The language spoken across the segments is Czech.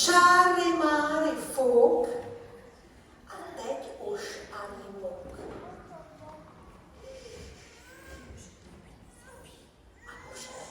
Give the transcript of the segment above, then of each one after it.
Čáry máry fuk a teď už ani muk. A už ne.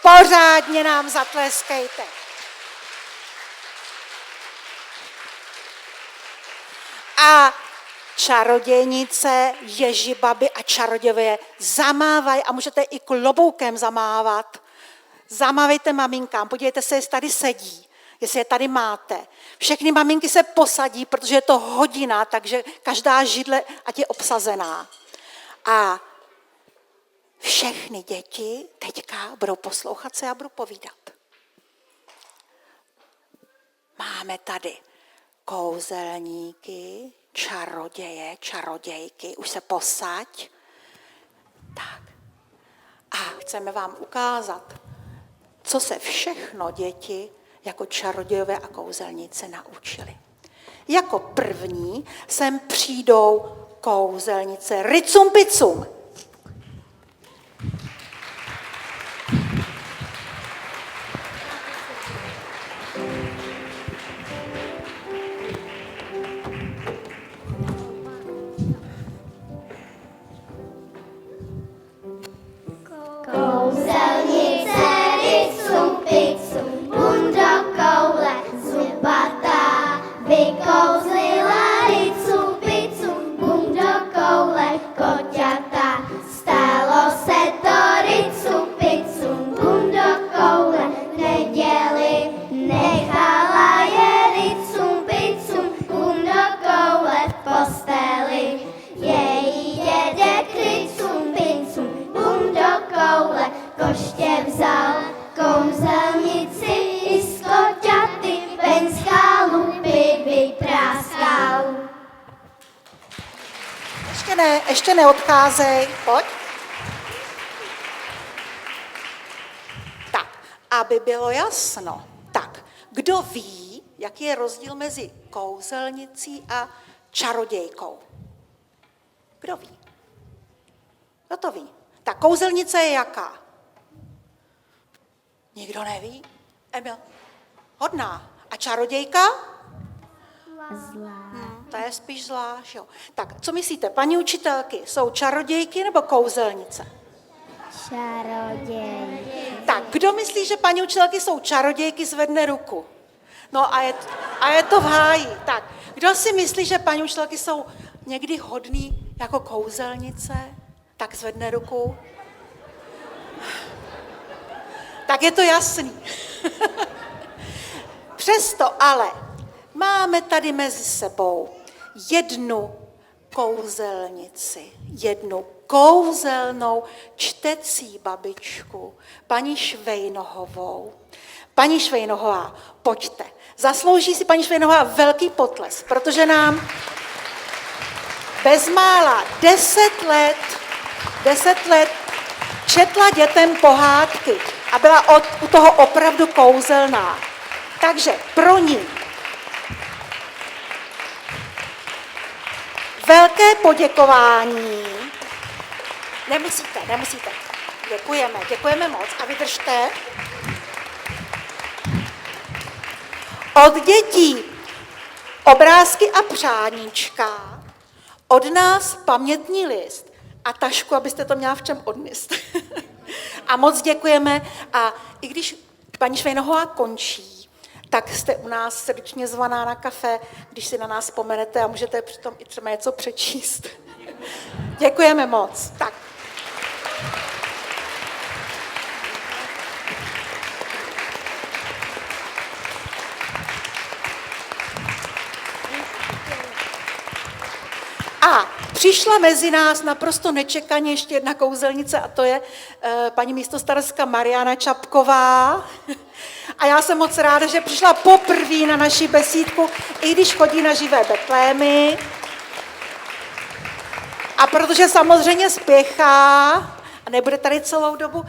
Pořádně nám zatleskejte. A čarodějnice, ježibaby a čarodějové zamávají a můžete i kloboukem zamávat. Zamávejte maminkám, podívejte se, jestli tady sedí, jestli je tady máte. Všechny maminky se posadí, protože je to hodina, takže každá židle ať je obsazená. A všechny děti teďka budou poslouchat, co já budu povídat. Máme tady kouzelníky, čaroděje, čarodějky, už se posaď. Tak. A chceme vám ukázat, co se všechno děti jako čarodějové a kouzelnice naučili. Jako první sem přijdou kouzelnice ricum picum. Kouzelnice ricum picum, bundo koule zubatá, vykouzlila ricum picum, bundo koule koťata. Stalo se to ricum picum, bundo koule neděli, nechala je ricum picum, bundo koule v posteli. Její dědek ricum picum, bundo koule koště vzal, kouzelnici i z koťaty ven z chalupy vypráskal. Ještě neodcházej, pojď. Tak aby bylo jasno, tak kdo ví, jaký je rozdíl mezi kouzelnicí a čarodějkou? Kdo ví? Kdo to ví? Ta kouzelnice je jaká? Nikdo neví? Emil? Hodná. A čarodějka? Zlá. To je spíš zvlášť, jo. Tak, co myslíte, paní učitelky, jsou čarodějky nebo kouzelnice? Čaroděj. Tak, kdo myslí, že paní učitelky jsou čarodějky, zvedne ruku. No a je to v háji. Tak, kdo si myslí, že paní učitelky jsou někdy hodný jako kouzelnice, tak zvedne ruku. Tak je to jasný. Přesto ale máme tady mezi sebou jednu kouzelnici, jednu kouzelnou čtecí babičku, paní Švejnohovou. Paní Švejnohová, pojďte. Zaslouží si paní Švejnohová velký potlesk, protože nám bezmála 10 let četla dětem pohádky a byla u toho opravdu kouzelná. Takže pro ní velké poděkování. Nemusíte. Děkujeme moc a vydržte. Od dětí obrázky a přáníčka, od nás pamětní list a tašku, abyste to měla v čem odnést. A moc děkujeme a i když paní Švejnohová končí, tak jste u nás srdečně zvaná na kafe, když si na nás vzpomenete a můžete přitom i třeba něco přečíst. Děkujeme moc. Tak. A přišla mezi nás naprosto nečekaně ještě jedna kouzelnice a to je paní místostarostka Mariana Čapková. A já jsem moc ráda, že přišla poprvé na naši besídku, i když chodí na živé betlémy. A protože samozřejmě spěchá a nebude tady celou dobu,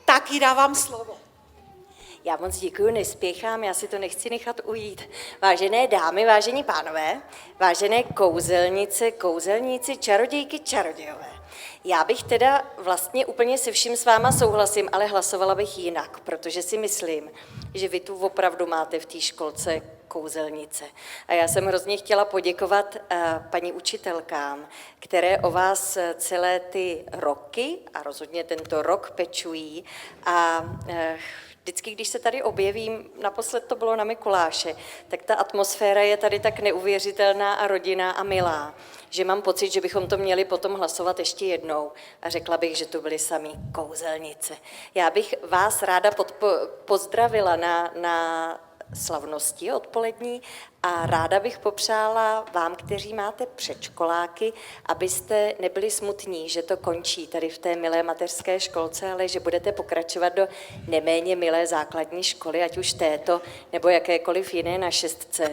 tak jí dávám slovo. Já moc děkuji, nespěchám, já si to nechci nechat ujít. Vážené dámy, vážení pánové, vážené kouzelnice, kouzelníci, čarodějky, čarodějové. Já bych teda vlastně úplně se vším s váma souhlasím, ale hlasovala bych jinak, protože si myslím, že vy tu opravdu máte v té školce kouzelnice. A já jsem hrozně chtěla poděkovat paní učitelkám, které o vás celé ty roky a rozhodně tento rok pečují a vždycky, když se tady objevím, naposled to bylo na Mikuláše, tak ta atmosféra je tady tak neuvěřitelná a rodinná a milá, že mám pocit, že bychom to měli potom hlasovat ještě jednou a řekla bych, že to byly samý kouzelnice. Já bych vás ráda pozdravila na slavnosti odpolední a ráda bych popřála vám, kteří máte předškoláky, abyste nebyli smutní, že to končí tady v té milé mateřské školce, ale že budete pokračovat do neméně milé základní školy, ať už této nebo jakékoliv jiné na šestce.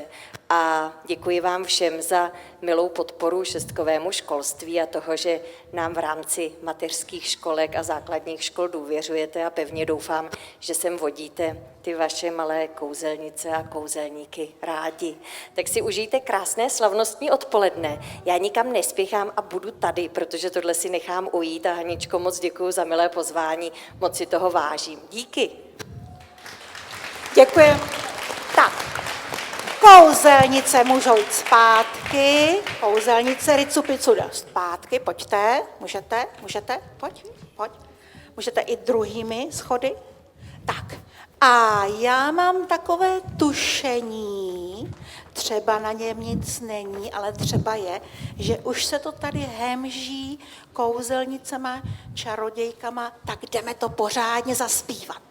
A děkuji vám všem za milou podporu šestkovému školství a toho, že nám v rámci mateřských školek a základních škol důvěřujete a pevně doufám, že sem vodíte ty vaše malé kouzelnice a kouzelníky rádi. Tak si užijte krásné slavnostní odpoledne. Já nikam nespěchám a budu tady, protože tohle si nechám ujít a Haničko, moc děkuji za milé pozvání, moc si toho vážím. Díky. Děkuji. Tak, kouzelnice můžou jít zpátky, kouzelnice Ricu Picu jde zpátky, pojďte, můžete, pojď. Můžete i druhými schody. Tak, a já mám takové tušení, třeba na něm nic není, ale třeba je, že už se to tady hemží kouzelnicema, čarodějkama, tak jdeme to pořádně zaspívat.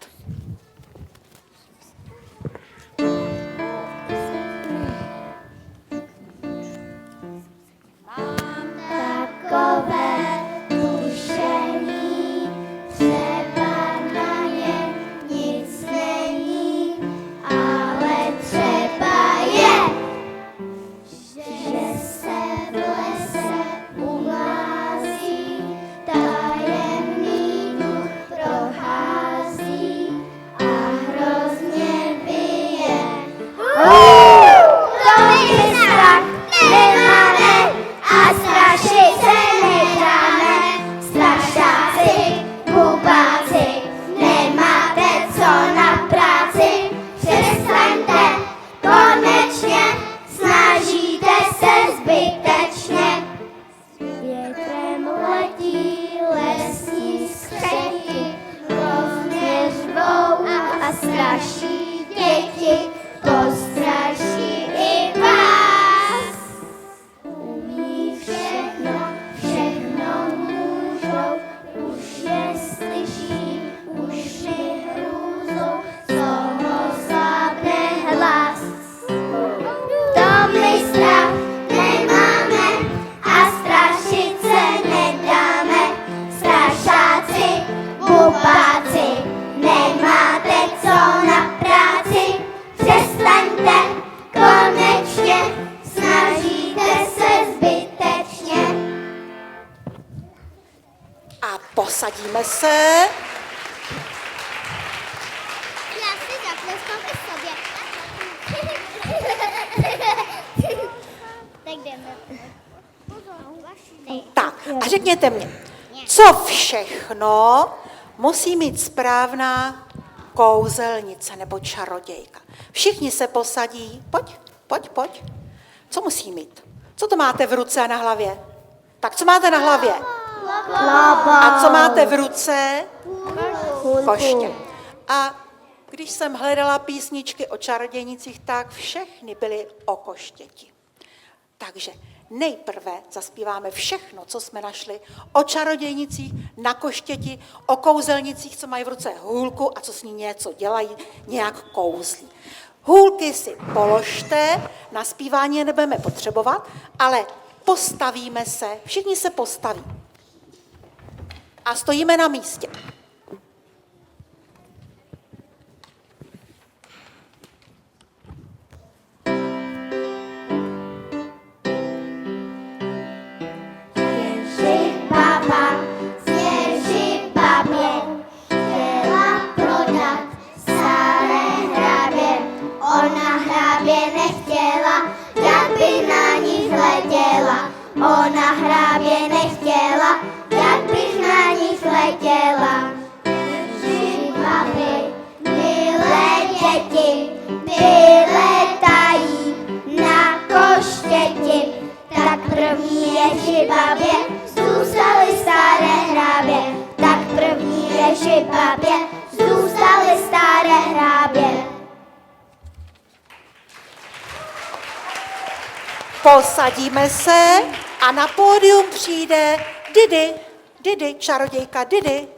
Takové tušení, třeba na něm nic není, ale třeba je, že se v lese uhlásí, tajemný duch prohází. postraší děti, postraší i vás. Umí všechno, všechno můžou, už je slyší, uši hrůzou, z toho slábne hlas. To my strach nemáme a strašit se nedáme. Strašáci, bubáci, nemáte co na práci. Přestaňte konečně, snažíte se zbytečně. A posadíme se. Já si zatleskám i sobě. Tak jdeme. Tak a řekněte mě, co všechno musí mít správná kouzelnice nebo čarodějka. Všichni se posadí. Pojď. Co musí mít? Co to máte v ruce a na hlavě? Tak co máte na hlavě? A co máte v ruce? Koště. A když jsem hledala písničky o čarodějnicích, tak všechny byly o koštěti. Takže nejprve zaspíváme všechno, co jsme našli o čarodějnicích, na koštěti, o kouzelnicích, co mají v ruce hůlku a co s ní něco dělají, nějak kouzlí. Hůlky si položte, na zpívání je nebudeme potřebovat, ale postavíme se, všichni se postaví. A stojíme na místě. Ona hrábě nechtěla, jak bych na ní letěla. Babi, milé děti, vyletají na koštěti. Tak první ježibabě zůstaly staré hrábě. Tak první ježibabě zůstaly staré hrábě. Posadíme se a na pódium přijde Didi, čarodějka Didi.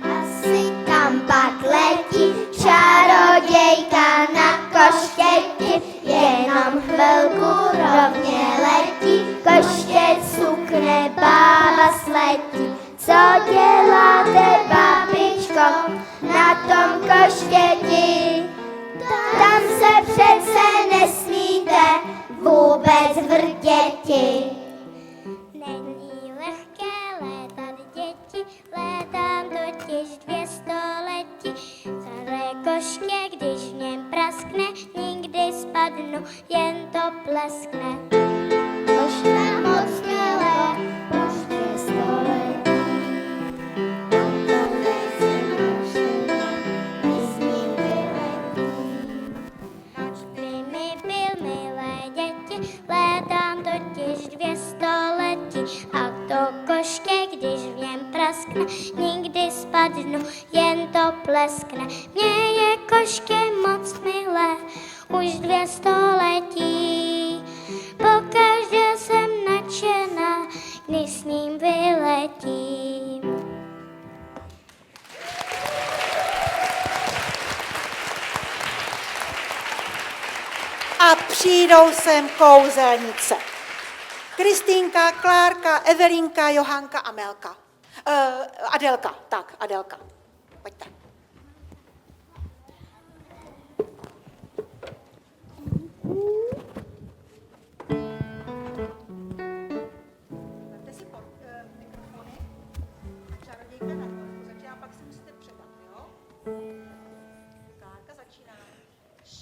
Asi kam pak letí čarodějka na koštěti, jenom chvilku rovně letí, koštět sukne, bába sletí. Co děláte, babičko, na tom koštěti? Tam se přece nesmíte vůbec vrtěti. Není lehké létat, děti, létám totiž 200 letí. Staré koště, když v něm praskne, nikdy spadnu, jen to pleskne. Košta moc mělé, už 200 letí. Létám totiž 200 letí a to koště, když v něm praskne, nikdy spadnu, jen to pleskne. Mně je koště moc milé, už 200 letí. Pokaždé jsem nadšená, když s ním vyletím. A přijdou sem kouzelnice. Kristýnka, Klárka, Evelínka, Johanka, Amelka. Adelka, tak, Adelka. Pojďte. Vemte si mikrofony. Čarodějka na dvorku začíná, pak si musíte předat, jo? Klárka začíná.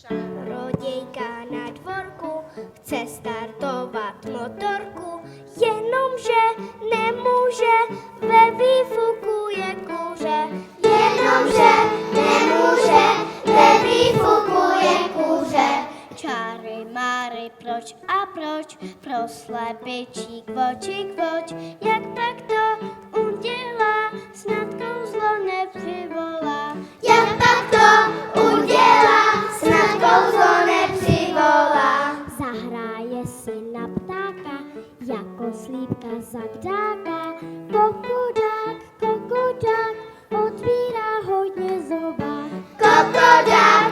Čarodějka na dvorku chce startovat motorku, jenomže nemůže, ve výfuku je kůře. Jenomže nemůže, ve výfuku je kůře. Čáry máry pro pro slepičí kvoč, jak tak to udělá, snad kouzlo nepřivolá. Jak tak to udělá, snad kouzlo nepřivolá. Zahraje si na ptáka, jako slípka za ptáka. Kokodák, otvírá hodně zobák. Kokodák,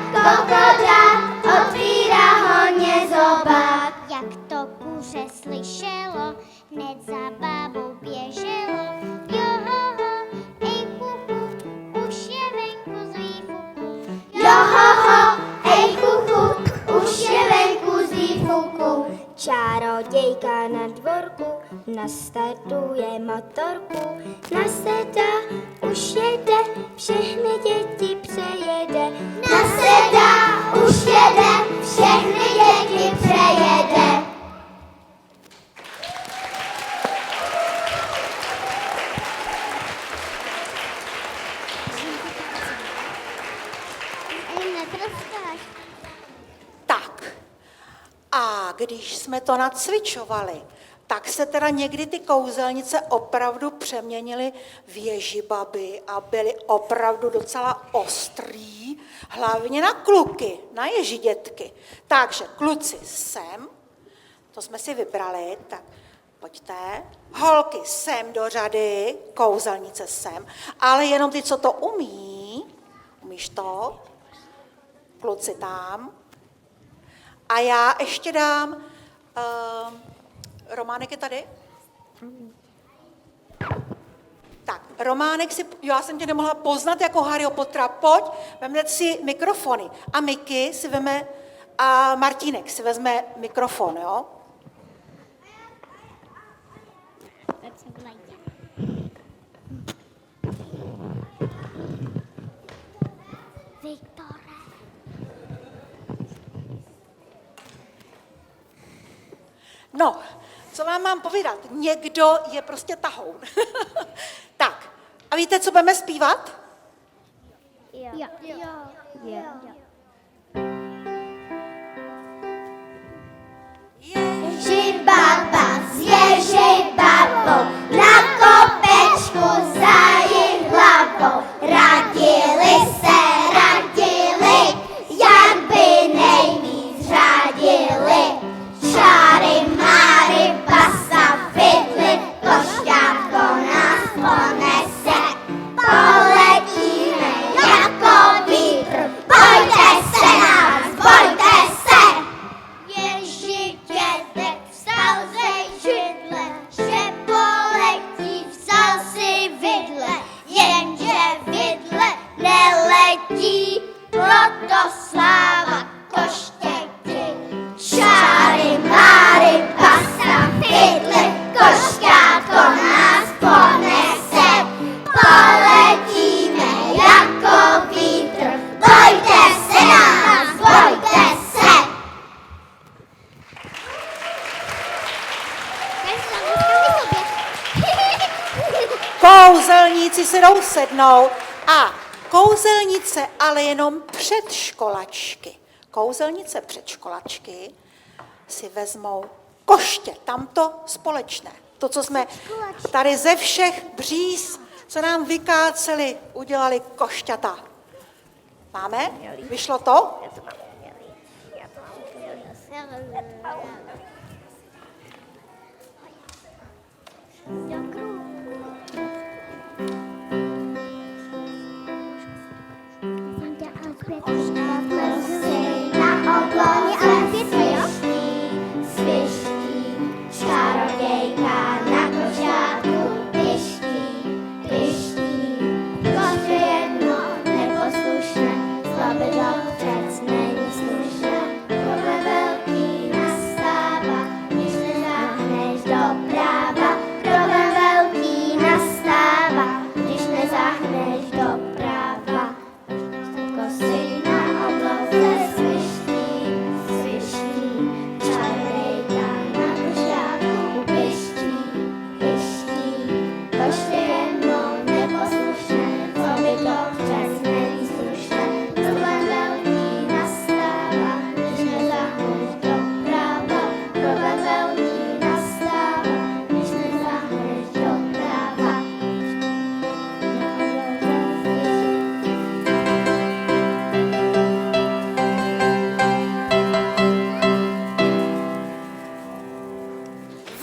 otvírá hodně zobák. Jak to kuře slyšelo, hned za bábou běželo. Johoho, ej kuku, už je venku z výfuku. Johoho, ej kuku, už je venku z výfuku. Čarodějka na dvorku nastartuje motorku. Nasedá, už jede, všechny děti přejede. Nasedá, už jede, všechny děti přejede. Tak, a když jsme to nacvičovali, tak se teda někdy ty kouzelnice opravdu přeměnily v ježibaby a byly opravdu docela ostrý, hlavně na kluky, na ježidětky. Takže kluci sem, to jsme si vybrali, tak pojďte. Holky sem do řady, kouzelnice sem, ale jenom ty, co to umí, umíš to? Kluci tam. A já ještě dám, Románek je tady? Tak, Románek si, já jsem tě nemohla poznat jako Harryho Pottera, pojď, vezměte si mikrofony. A Miky si veme, a Martínek si vezme mikrofon, jo? No, co vám mám povídat? Někdo je prostě tahoun. Tak, a víte, co budeme zpívat? Jo. Ježibaba s ježibabou na kopečku za jejich hlavou radili, jak by nejvíc řádili. Čáry, máry, basa, vidly, košťátko nás ponese. Poletíme jako vítr, bojte se nás, bojte se! Ježidětek vstal ze židle, že poletí, vzal si vidle, jenže vidle neletí, proto sláva koštěti. Čáry, máry, basa, vidle, košťátko nás ponese. Poletíme jako vítr, bojte se nás, bojte se! Kouzelníci se jdou sednout a kouzelnice ale jenom předškolačky. Kouzelnice předškolačky si vezmou koště, tamto společné. To, co jsme tady ze všech bříz, co nám vykáceli, udělali košťata. Máme? Vyšlo to? Na obloze sviští, čarodějka na košťátku piští. Koště jedno neposlušné, zlobidlo přec není slušné. Tohle velký na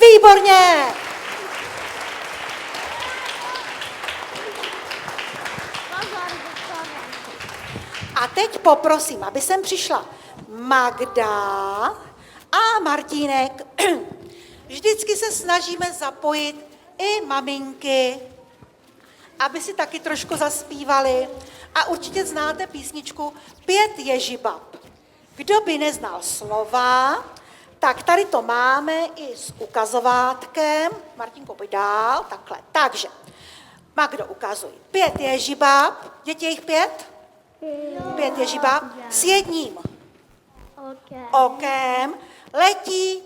Výborně! A teď poprosím, aby sem přišla Magda a Martínek. Vždycky se snažíme zapojit i maminky, aby si taky trošku zaspívali. A určitě znáte písničku 5 ježibab. Kdo by neznal slova, tak tady to máme i s ukazovátkem. Martinko, pojď dál, takhle. Takže, Magdo, ukazuj. 5 ježibab. Děti, je jich 5? 5 ježibab. S jedním okem. Letí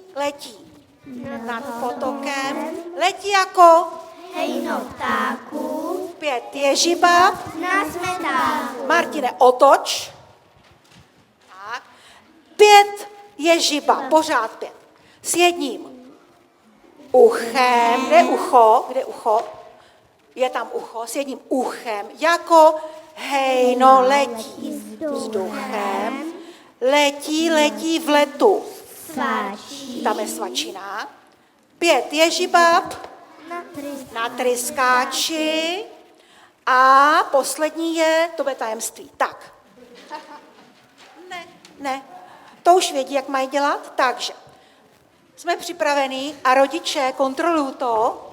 nad potokem. Letí jako Hejno ptáků 5 ježibab. na smetáku. Martine, otoč. Tak. 5 ježibab, pořád 5. S jedním uchem. Kde je ucho? Je tam ucho. S jedním uchem. Jako hejno letí vzduchem. Letí v letu. Sváčí Tam je svačina. 5 ježibab na tryskáči. A poslední je, to bude tajemství. Tak. Ne. To už vědí, jak mají dělat. Takže jsme připravení a rodiče kontrolují to.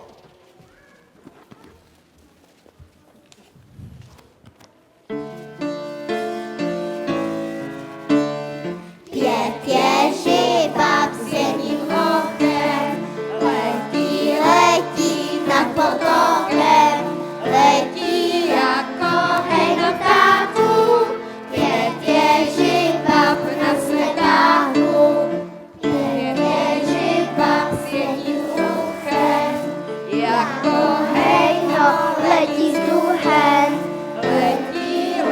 Pět ježibab s jedním okem, letí nad potokem, letí jako hejno ptáků. Pět ježibab na smetáku, 5 ježibab s jedním uchem, jako hejno letí vzduchem, letí v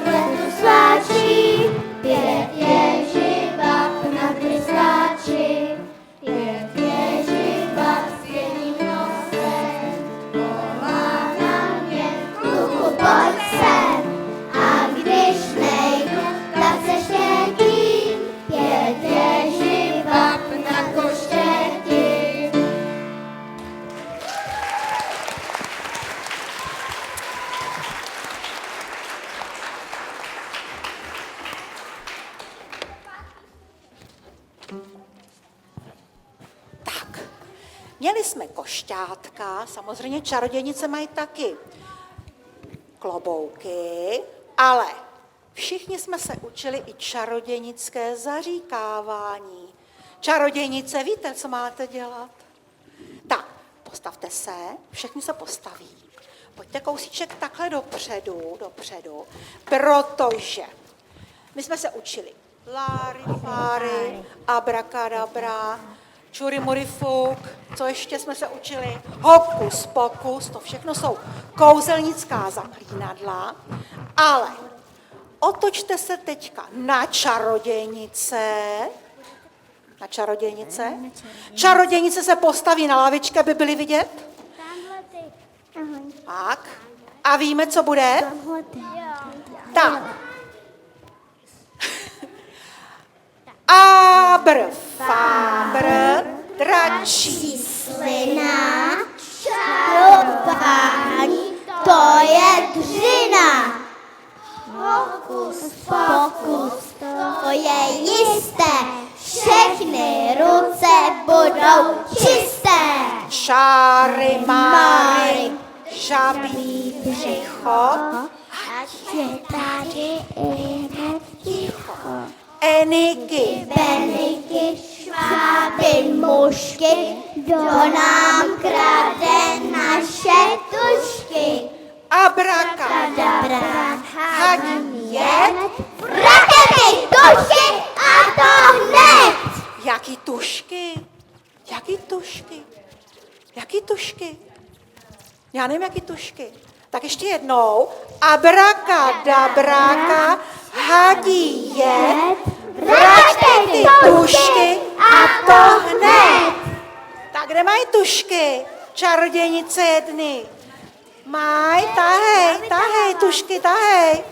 letu sváčí. 5 ježibab na tryskáči, 5 ježibab s jedním nosem. Volá na mě, kluku, pojď sem. A když nejdu, tak se štětím. 5 ježibab na koštěti. Tak, měli jsme košťátka, samozřejmě čarodějnice mají taky klobouky, ale všichni jsme se učili i čarodějnické zaříkávání. Čarodějnice, víte, co máte dělat? Tak, postavte se, všichni se postaví. Pojďte kousíček takhle dopředu, protože my jsme se učili láry, fáry, abrakadabra, čurimurifuk, co ještě jsme se učili, hokus pokus, to všechno jsou kouzelnická zaklínadla, ale otočte se teďka na čarodějnice. Čarodějnice se postaví na lavičky, aby byly vidět. Tak. A víme, co bude? Tak. Abr, fábr, dračí. Slina, čarování, to je dřina. Hokus pokus, to je jisté, všechny ruce budou čisté. Čáry, máry, žabí břicho, Ať je tady hned ticho. eniky, Beniky, šváby, mušky, kdo nám krade naše tušky. abrakadabra, hadí jed. Rakety, tušky a to hned! Jaký tušky? Jaký tušky? Já nevím, jaký tušky. Tak ještě jednou. Abrakadabráka, hadí jed. Rakety, tušky a to hned. Tak kde mají tušky? Čarodějnice jedny. Maj, tahej, tušky, tahej.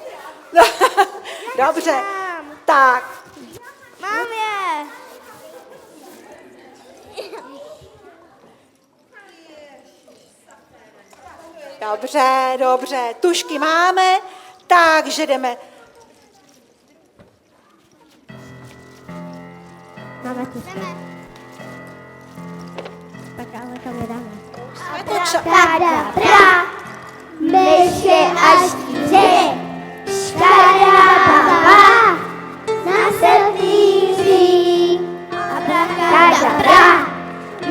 Dobře, tak. Mám je! Dobře, dobře. Tušky máme, takže jdeme. Máme tu. Tak ale tam nedáme. Jsme to Kadabra, myši a štíři, škarababa, na setýří. Kadabra,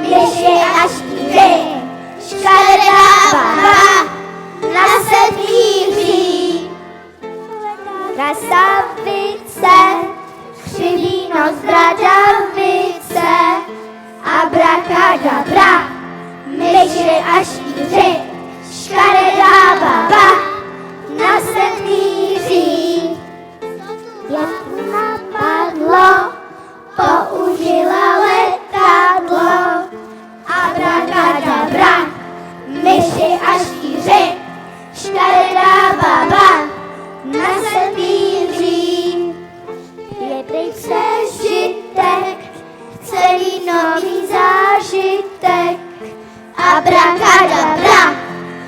myši a štíři, škarababa, na setýří. Krasavice, křiví nos bradavice, abrakadabra, myši a štíři, škaredá baba, na setýří. Větru napadlo, použila letadlo, abrakadabra, myši a štíři, škaredá baba, na setýří. Je pryč přežitek, celý nový zážitek, abrakadabra,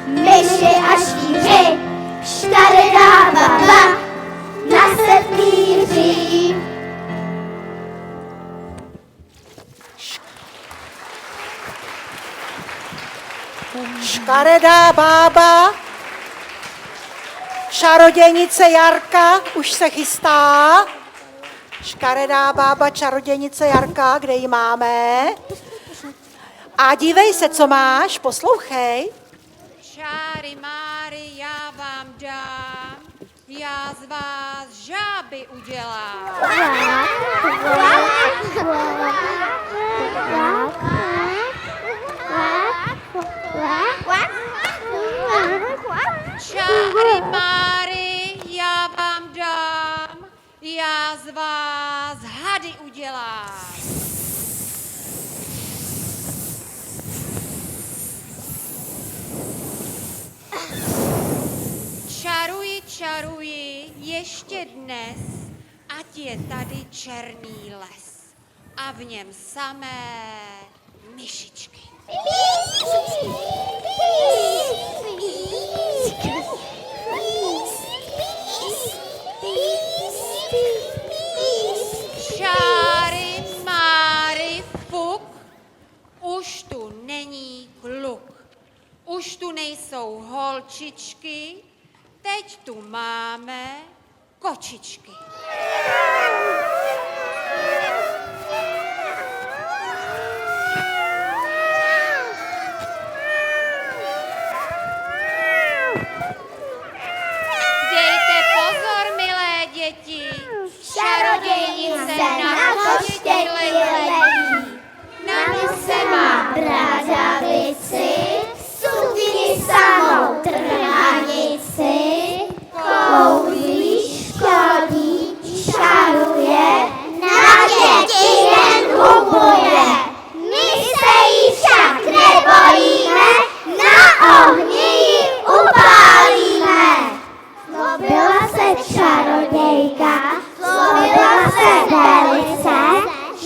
myši a štíři, škaredá baba, na setýří. Škaredá bába, čarodějnice Jarka už se chystá. Škaredá bába, čarodějnice Jarka, kde ji máme? A dívej se, co máš, poslouchej. Čáry máry já vám dám, já z vás žáby udělám. Čáry máry já vám dám, já z vás hady udělám. Čaruji, čaruji, ještě dnes, ať je tady černý les a v něm samé myšičky. Čáry, máry, fuk, už tu není kluk. Už tu nejsou holčičky, teď tu máme kočičky. Dejte pozor, milé děti, čarodějnice na koštěti letí. Na nose má brádavici, sukni samou trhanici, kouzlí, škodí, čaruje, na děti jen hubuje. My se jí však nebojíme, na ohni ji upálíme. Zlobila se čarodějka, zlobila se velice,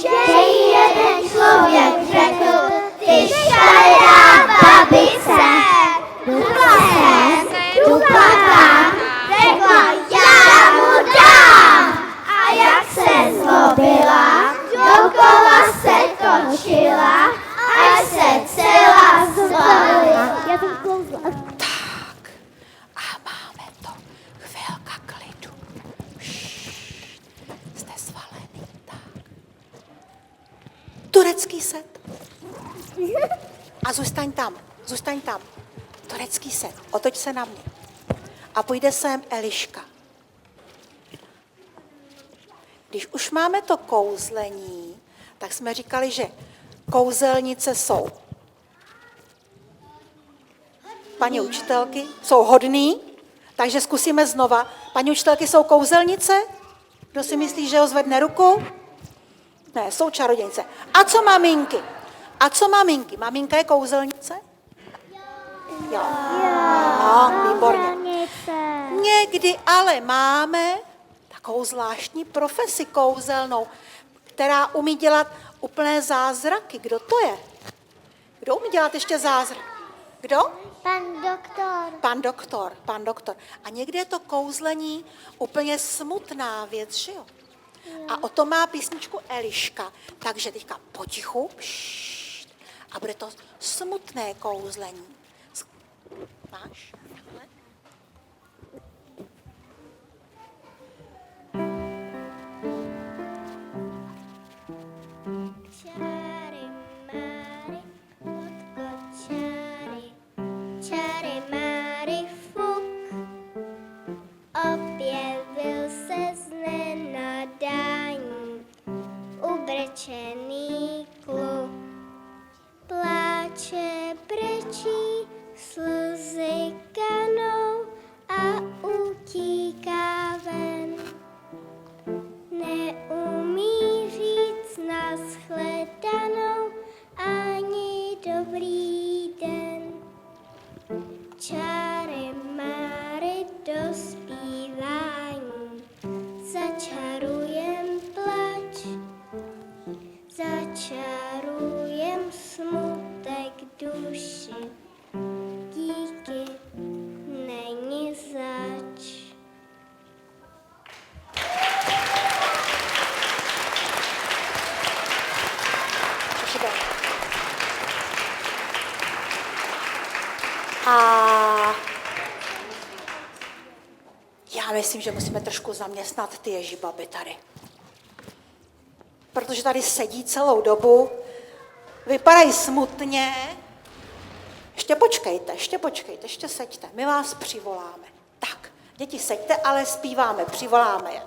že jí jeden člověk řekl, ty škaredá babice. Dupla tam, řekla, já mu dám. A jak se zlobila, dokola se točila, až se celá zvalila. Já to kouzla. Tak, a máme to. Chvilka klidu. Ššt, jste svalený. Tak. Turecký set. A zůstaň tam. Turecký set. Otoč se na mě. A půjde sem Eliška. Když už máme to kouzlení, tak jsme říkali, že kouzelnice jsou paní učitelky, jsou hodný, takže zkusíme znova. Paní učitelky jsou kouzelnice? Kdo si myslí, že ho zvedne ruku? Ne, jsou čarodějnice. A co maminky? Maminka je kouzelnice? Jo. No, výborně. Někdy ale máme takovou zvláštní profesi kouzelnou, která umí dělat úplné zázraky. Kdo to je? Kdo umí dělat ještě zázrak? Kdo? Pan doktor. Pan doktor. A někdy je to kouzlení úplně smutná věc, že jo? A o tom má písničku Eliška. Takže teďka potichu, a bude to smutné kouzlení. Máš? Takhle? Čary máry, potko čary, čary máry fuk. Objevil se z nenadání ubrečený kluk. Pláče, brečí, slzy kanou a utíká ven. Neumí říct nashledanou ani dobrý den. Čary máry dospívání, začarujem plač, začarujem smutek duši. Díky, není zač. A já myslím, že musíme trošku zaměstnat ty ježibaby tady. Protože tady sedí celou dobu, vypadají smutně. Ještě počkejte, ještě seďte, my vás přivoláme. Tak, děti, seďte, ale zpíváme, přivoláme je.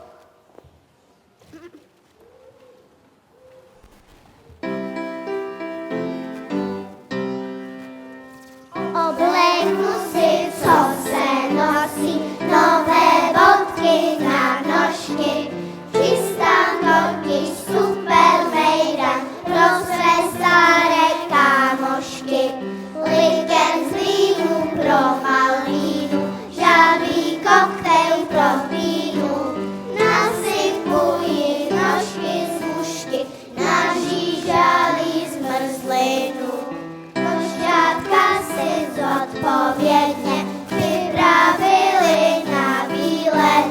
Obleknu si, co se nosí, nové bodky na nožky. Chystám totiž super mejdan pro své staré kámošky. Liken z vínu pro Malvínu, žádný koktejl pro vínu. Nasypuji nožky z mušky, na žížalí zmrzlinu. Košťátka si zodpovědně připravili na výlet.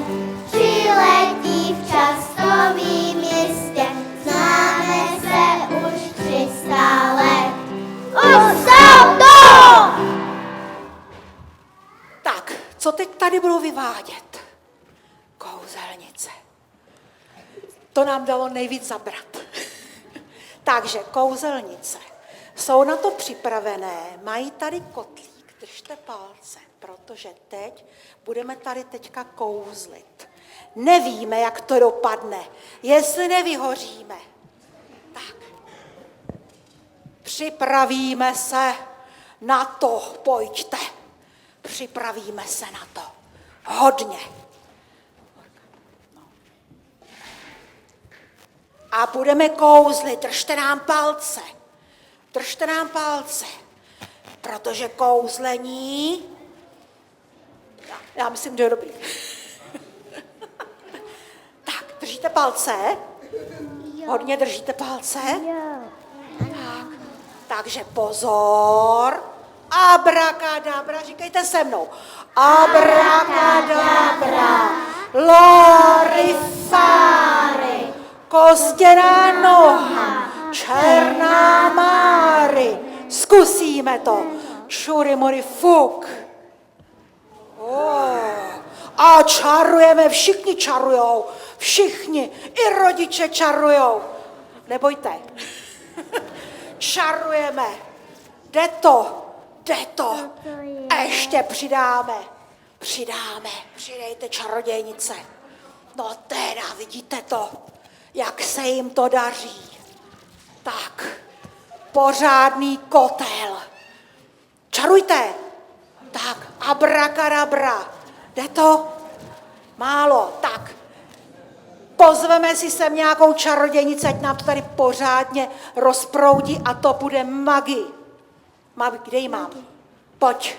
Přiletí v častovým městě, známe se už 300 let. Už jsou tu! Tak, co teď tady budou vyvádět? Kouzelnice. To nám dalo nejvíc zabrat. Takže kouzelnice jsou na to připravené, mají tady kotlík, držte palce, protože teď budeme tady teďka kouzlit. Nevíme, jak to dopadne, jestli nevyhoříme. Tak, připravíme se na to, pojďte. Připravíme se na to. Hodně. A budeme kouzlit, držte nám palce. Držte nám palce, protože kouzlení, já myslím, že je dobrý. Tak, držíte palce? Hodně držíte palce? Tak, takže pozor. Abrakadabra, říkejte se mnou. Abrakadabra, lorifary, kostěná noha, černá máry. Zkusíme to. Čury mury fuk. A čarujeme, všichni čarujou. Všichni, i rodiče čarujou. Nebojte. Čarujeme. Jde to. A ještě přidáme. Přidejte čarodějnice. No teda, vidíte to, jak se jim to daří. Tak, pořádný kotel. Čarujte. Tak, abrakadabra. Jde to? Málo. Tak, pozveme si sem nějakou čarodějnici, ať nám to tady pořádně rozproudí a to bude Magi. Magi, kde ji mám? Pojď.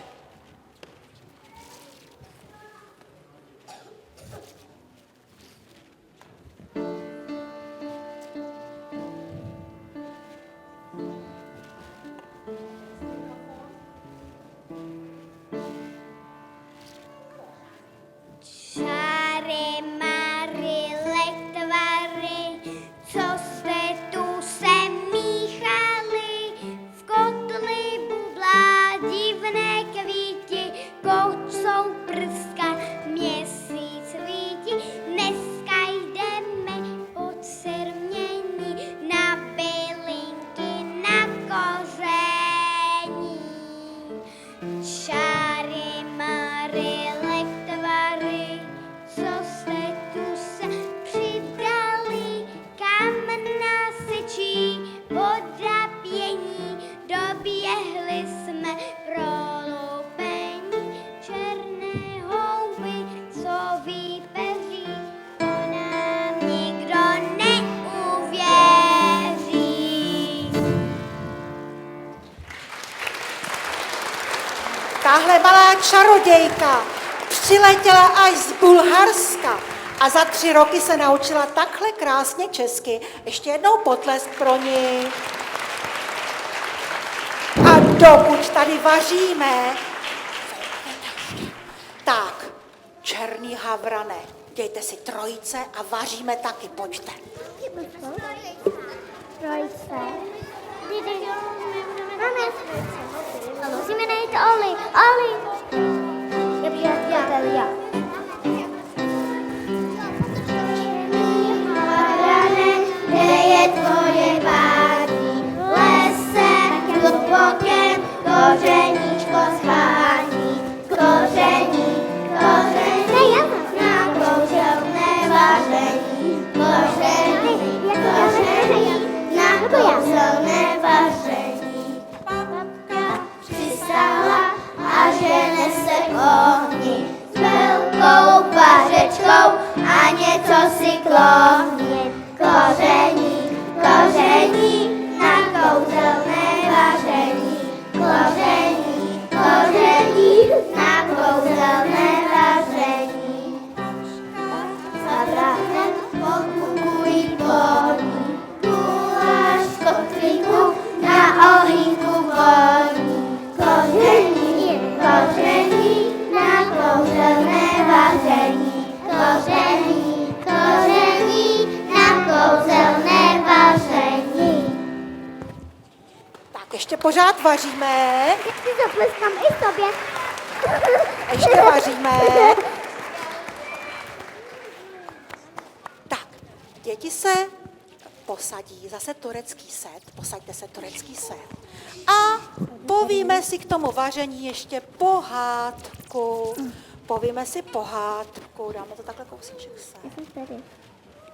Tahle malá čarodějka přiletěla až z Bulharska a za 3 roky se naučila takhle krásně česky. Ještě jednou potlesk pro ní. A dokud tady vaříme, tak, černý havrane, dějte si trojice a vaříme taky, pojďte. Trojce. Musíme najít Oli. Já. Kde je tvoje pátí? V lese hlubokém kořeníčko schání. Koření, na kouzelné vaření. Koření, na kouzelné vaření. Babka přistála a žene se k ohni. S velkou pařečkou a něco si kloní. Koření, na kouzelné vaření. Koření, na kouzelné vaření. Za brahem pokukují ploní. Guláš kotlíku na ohýnku voní. Koření, na kouzelné vaření. Koření, na kouzelné vaření. Tak ještě pořád vaříme. Jak si zatleskám i sobě. Ještě vaříme. Tak, děti se posadí, zase turecký set, posaďte se turecký set. A povíme si k tomu vaření ještě pohádku. Povíme si pohádku, dáme to takhle kousíček sem.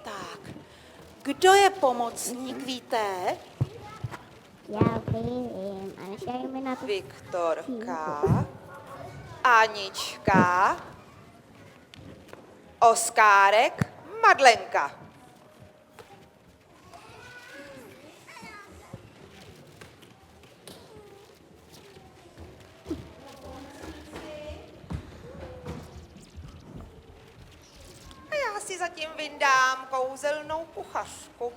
Tak, kdo je pomocník, víte? Já vím, ale ještě mi na to... Viktorka, Anička, Oskárek, Madlenka. A já si zatím vyndám kouzelnou kuchařku.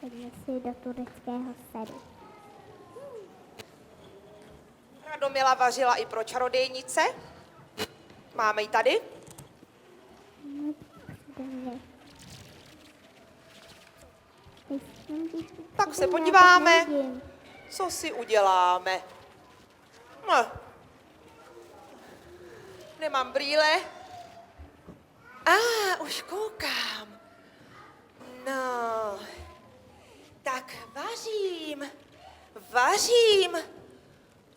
Sedni si do tureckého sedu. Radomila vařila i pro čarodějnice. Máme ji tady. Tak se podíváme, co si uděláme. No. Nemám brýle. Už koukám. No, tak vařím,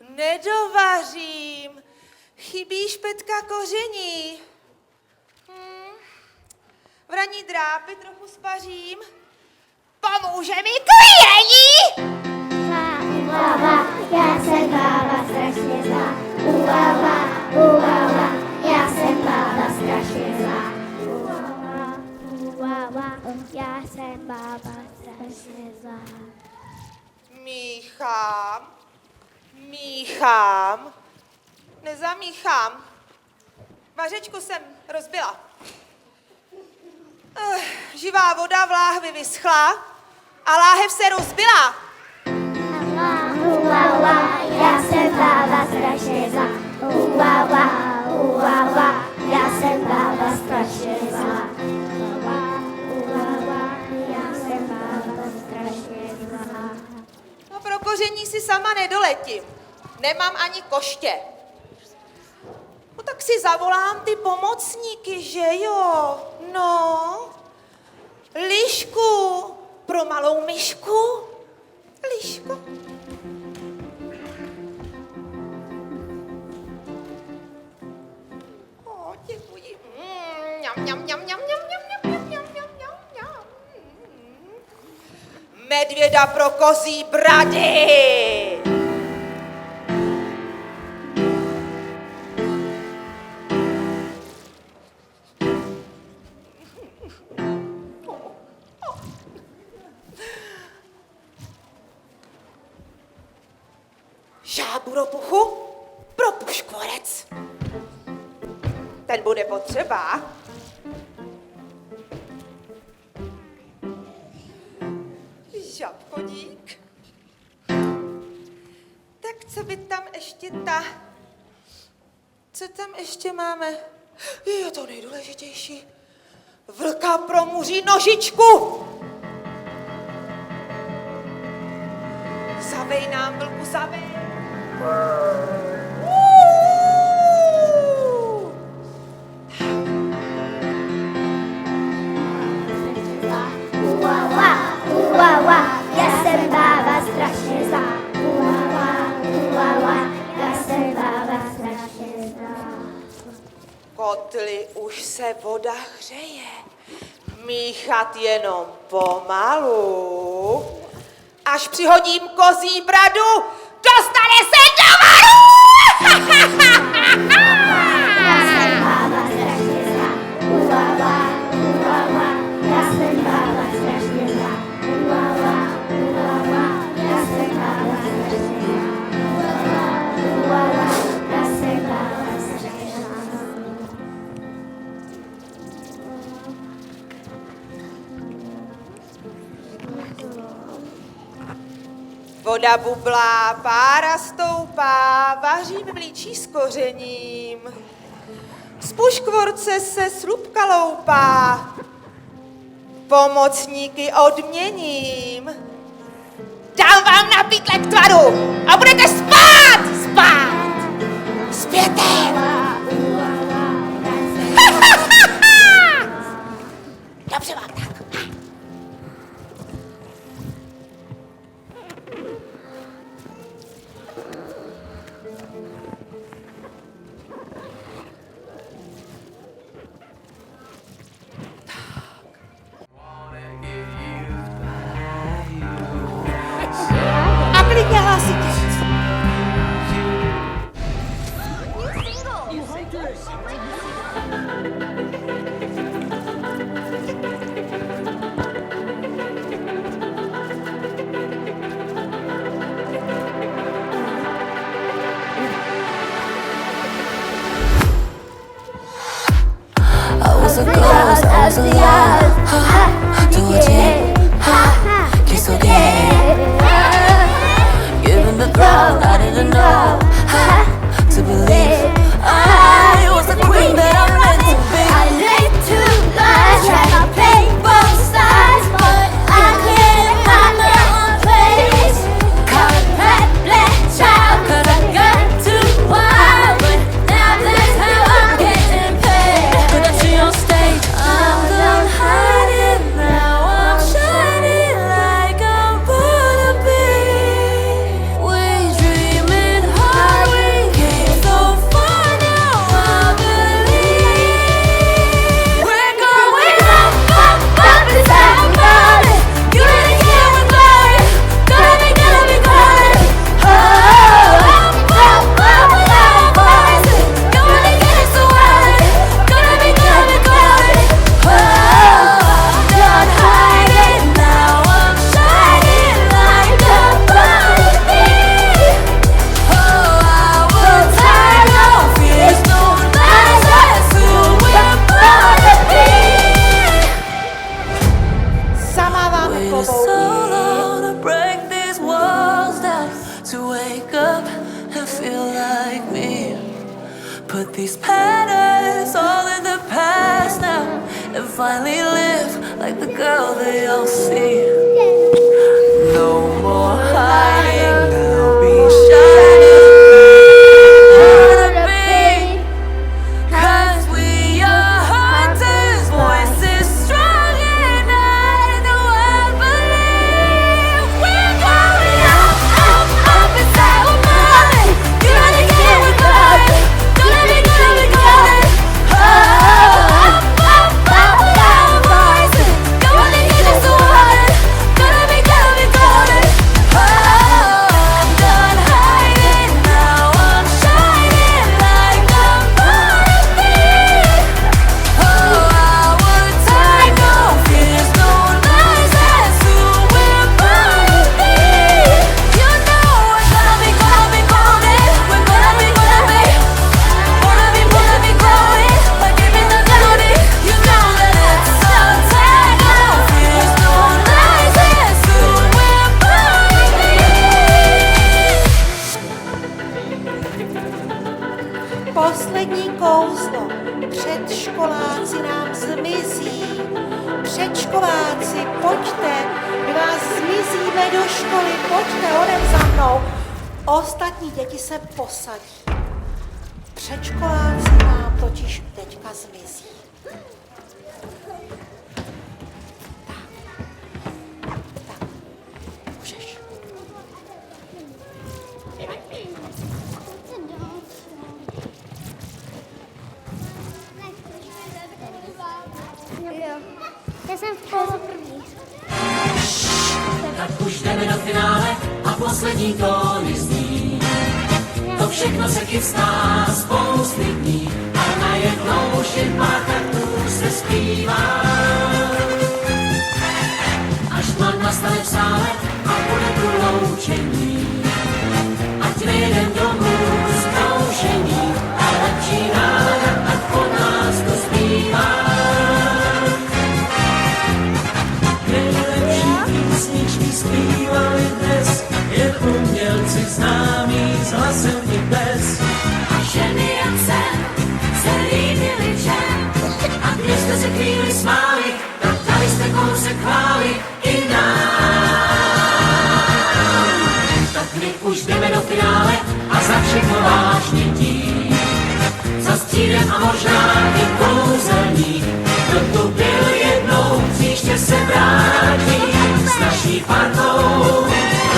nedovařím, chybí špetka koření. Vraní drápy trochu spařím, pomůže mi kvíjení! Uava, já jsem bába strašně zlá. Uava, já jsem bába strašně zlá. Uava, já jsem bába strašně zlá. Míchám, nezamíchám. Vařečku jsem rozbila. Živá voda v láhvi vyschla a láhev se rozbila. Uava, já jsem bába strašně zlá. Uava, já jsem bába strašně zlá. Uava, já jsem bába strašně zlá. No pro koření si sama nedoletím. Nemám ani koště. No tak si zavolám ty pomocníky, že jo? No. Lišku, pro malou myšku. Lišku. Děkuji. Medvěda pro kozí brady. žábu do puchu pro puškvorec. Ten bude potřeba. Žabkodík. Tak co by tam ještě ta... Co tam ještě máme? Je to nejdůležitější. Vlka promuří nožičku. Zavej nám, vlku, zavej. Já jsem bába strašně zlá. Já jsem bába strašně zlá. Kotli, už se voda hřeje. Míchat jenom pomalu. Až přihodím kozí bradu, dostane se do varu! Já jsem bába strašně zlá. Já jsem bába strašně zlá. Já jsem bába strašně zlá. Já jsem bába strašně zlá. Voda bublá, pára stoupá, vařím mlíčí s kořením. Z puškvorce se slupka loupá, pomocníky odměním. Dám vám na pytle k tvaru a budete spát! Spěte! Dobře vám tak. A klidně hlasitě. I was a ghost, I was alive. Do it again, kiss again. Given the throne, I didn't know to believe I was the queen that I'm meant to be. I lived two lives, tried to play both sides, but I can't find my own place. Call it Pat Black Child, 'cause I got too wild, but now that's how I'm getting paid. When I see on stage, I'm done hiding now. I'm shining like I'm born to be. We dreaming hard, we came so far now. I believe we're going up, up, up inside my body. You really care with glory, gonna be calling. Oh, up, up, up without a voice. You really get it so wild, gonna be calling. Oh, I'm done hiding now. I'm shining like a butterfly. Oh, I will turn off fears, no lies. That's who we're born to be. Zamáváme Waited klobouky. so long to break these walls down, to wake up and feel like me. Put these patterns all in the past now, and finally live like the girl they all see. No more hiding, now be shining. Wanna be, 'cause we are hunters, voices strong and I know I believe we're going up, up, up inside our mind. You know they can't regret, gonna be calling. Oh, up, up, up without voices, gonna get us so hard, školy, pojďte honem za mnou. Ostatní děti se posadí. Předškoláci nám totiž teďka zmizí. Tak, můžeš. Já jsem v půl první. Tak už jdeme do finále a poslední tóny zní. To všechno se chystá spousty dní a najednou už jen pár taktů se zpívá. Až tma nastane v sále a bude tu loučení. Ať nejdem domů z kroužení a lepší ráda, ať po nás to zpívá. Písničky zpívali dnes, jen umělci známí s hlasem i bez. A ženy jak jsem se líbily všem. A když jste se chvíli smáli, tak dali jste kousek chvály i nám. Tak my už jdeme do finále a za všechno vážně tím. Za střídem a možná i kouzelník, kdo tu byl jednou, příště se vrátí. S naší partou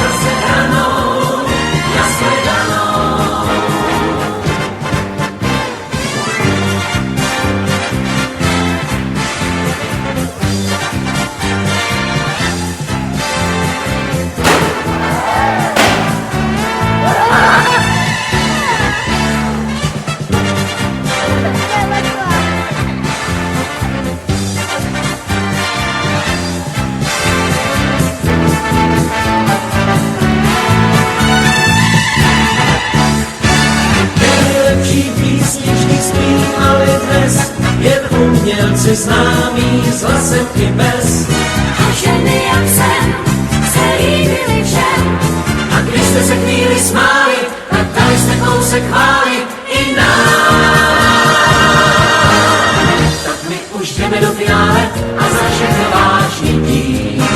rozehranou, nashledanou. Jen umělci známí s hlasem i bez. A ženy jak jsem se líbily všem. A když jste se chvíli smáli, tak dali jste kousek chvály i nám. Tak my už jdeme do finále a za všechno vážně tím.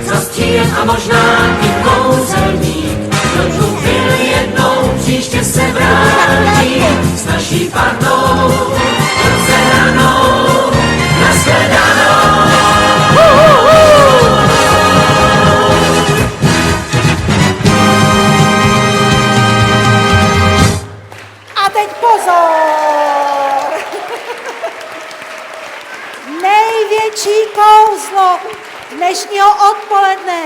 Za stříjem a možná i kouzelník, kdo tu byl jednou, příště se vrátí s naší partou. Rozehranou, nashledanou. A teď pozor! Největší kouzlo dnešního odpoledne.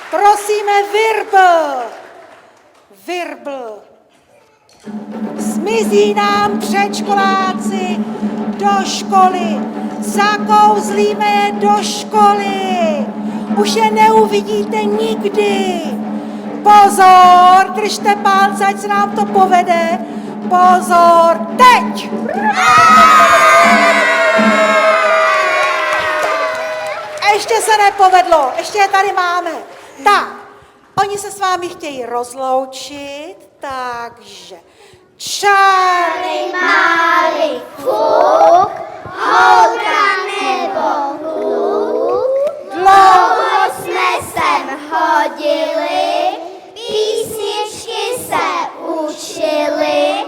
Prosíme virbl. Virbl. Zmizí nám předškoláci do školy, zakouzlíme je do školy, už je neuvidíte nikdy. Pozor, držte palce, ať se nám to povede. Pozor, teď! Ještě se nepovedlo, ještě je tady máme. Tak, oni se s vámi chtějí rozloučit, takže čáry Máli fuk, holka nebo kluk, dlouho jsme sem hodili, písničky se učili,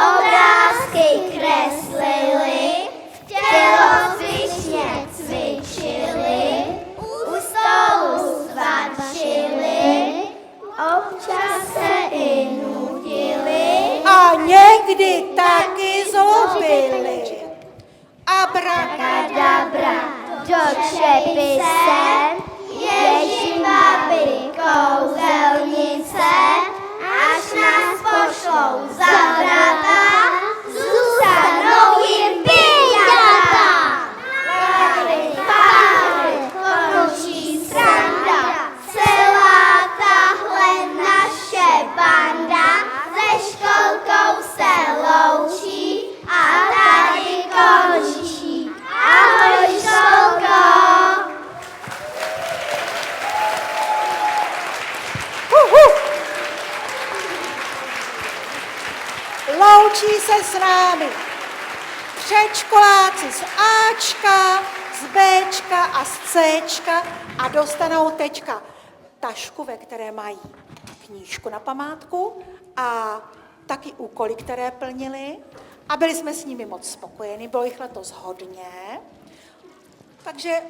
obrázky kreslili, v tělocvičně cvičili, u stolu svačili, občas se i nudili. A někdy taky zlobili. Abrakadabra, do čepy se, ježibaby kouzelnice, až nás pošlou za vrata, zůstanou jim piňata. Páry, končí sranda, celá tahle naše banda se školkou se loučí a tady končí. Ahoj, školko! Loučí se s námi předškoláci z Ačka, z Bčka a z Cčka a dostanou teďka tašku, ve které mají knížku na památku a taky úkoly, které plnili. A byli jsme s nimi moc spokojeni, bylo jich letos hodně. Takže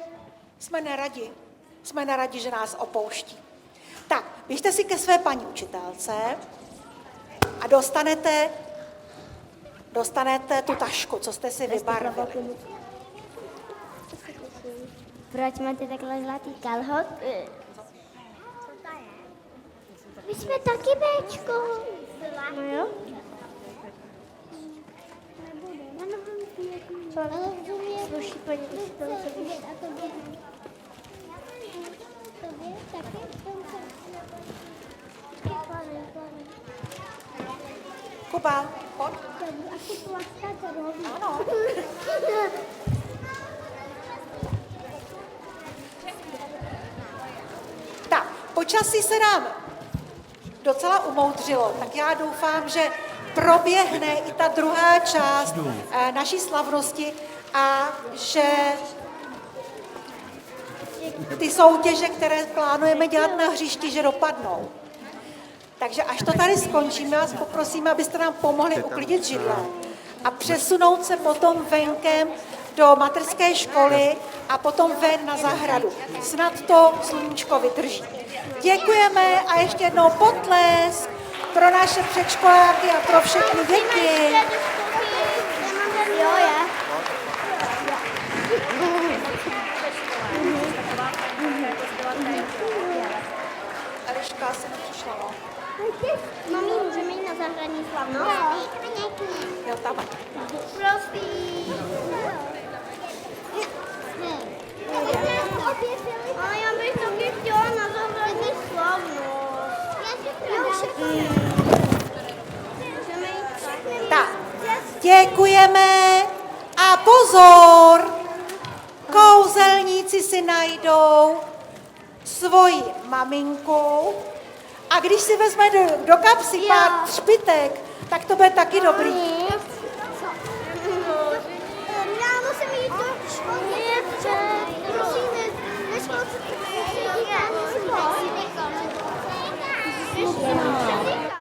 jsme neradi. Jsme neradi, že nás opouští. Tak, běžte si ke své paní učitelce a dostanete tu tašku, co jste si vybarvili. Proč máte takhle zlatý kalhot? My jsme taky Béčko. No jo. Sluší paní učitelce. Kuba, pojď. Ano. Tak, počasí se nám docela umoudřilo, tak já doufám, že proběhne i ta druhá část naší slavnosti a že ty soutěže, které plánujeme dělat na hřišti, že dopadnou. Takže až to tady skončíme, vás poprosíme, abyste nám pomohli uklidit židle a přesunout se potom venkem do mateřské školy a potom ven na zahradu. Snad to sluníčko vydrží. Děkujeme a ještě jednou potlesk pro naše předškoláky a pro všechny děti. Jo, je. Eliška se nepřišla, no. Mami, můžeme jít na zahradní slavnost? Jo, tam. Prosím. Ale já bych taky chtěla na zahradní slavnost. Tak, děkujeme a pozor, kouzelníci si najdou svoji maminku a když si vezme do kapsy pár špitek, tak to bude taky dobrý. Já musím jít do školy. Prosím, ve školce.